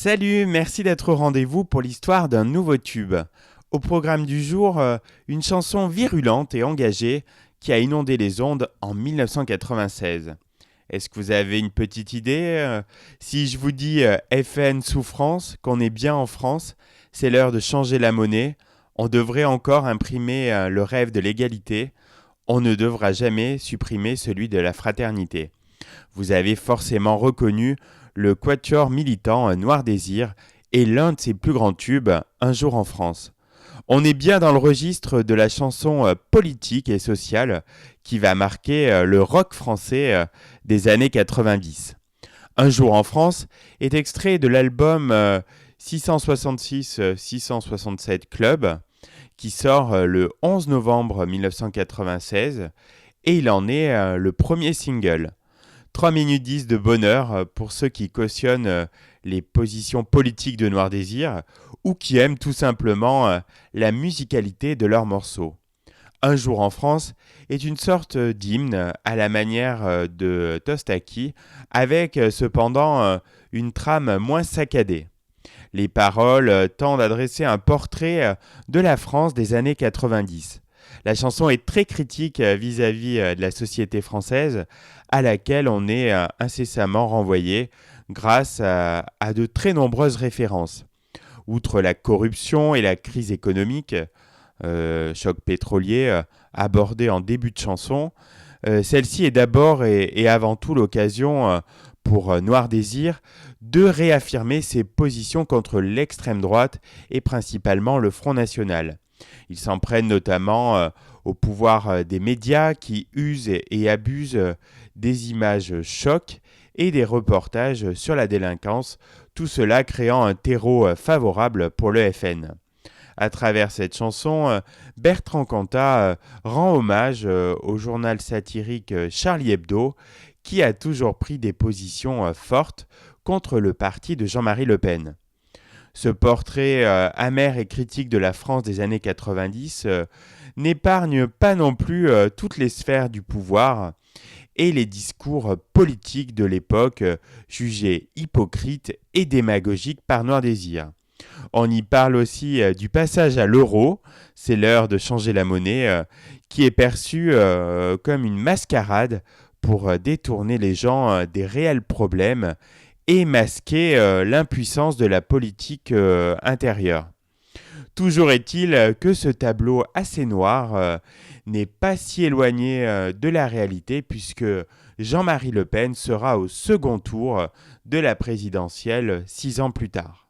Salut, merci d'être au rendez-vous pour l'histoire d'un nouveau tube. Au programme du jour, une chanson virulente et engagée qui a inondé les ondes en 1996. Est-ce que vous avez une petite idée Si je vous dis FN souffrance, qu'on est bien en France, c'est l'heure de changer la monnaie, on devrait encore imprimer le rêve de l'égalité, on ne devra jamais supprimer celui de la fraternité. Vous avez forcément reconnu le quatuor militant Noir Désir et l'un de ses plus grands tubes, Un jour en France. On est bien dans le registre de la chanson politique et sociale qui va marquer le rock français des années 90. Un jour en France est extrait de l'album 666-667 Club qui sort le 11 novembre 1996 et il en est le premier single. 3 minutes 10 de bonheur pour ceux qui cautionnent les positions politiques de Noir Désir ou qui aiment tout simplement la musicalité de leurs morceaux. Un jour en France est une sorte d'hymne à la manière de Tostaki, avec cependant une trame moins saccadée. Les paroles tendent à dresser un portrait de la France des années 90. La chanson est très critique vis-à-vis de la société française à laquelle on est incessamment renvoyé grâce à de très nombreuses références. Outre la corruption et la crise économique, choc pétrolier abordé en début de chanson, celle-ci est d'abord et avant tout l'occasion pour Noir Désir de réaffirmer ses positions contre l'extrême droite et principalement le Front National. Ils s'en prennent notamment au pouvoir des médias qui usent et abusent des images chocs et des reportages sur la délinquance, tout cela créant un terreau favorable pour le FN. À travers cette chanson, Bertrand Cantat rend hommage au journal satirique Charlie Hebdo, qui a toujours pris des positions fortes contre le parti de Jean-Marie Le Pen. Ce portrait amer et critique de la France des années 90 n'épargne pas non plus toutes les sphères du pouvoir et les discours politiques de l'époque jugés hypocrites et démagogiques par Noir Désir. On y parle aussi du passage à l'euro, c'est l'heure de changer la monnaie, qui est perçue comme une mascarade pour détourner les gens des réels problèmes et masquer l'impuissance de la politique intérieure. Toujours est-il que ce tableau assez noir n'est pas si éloigné de la réalité puisque Jean-Marie Le Pen sera au second tour de la présidentielle 6 ans plus tard.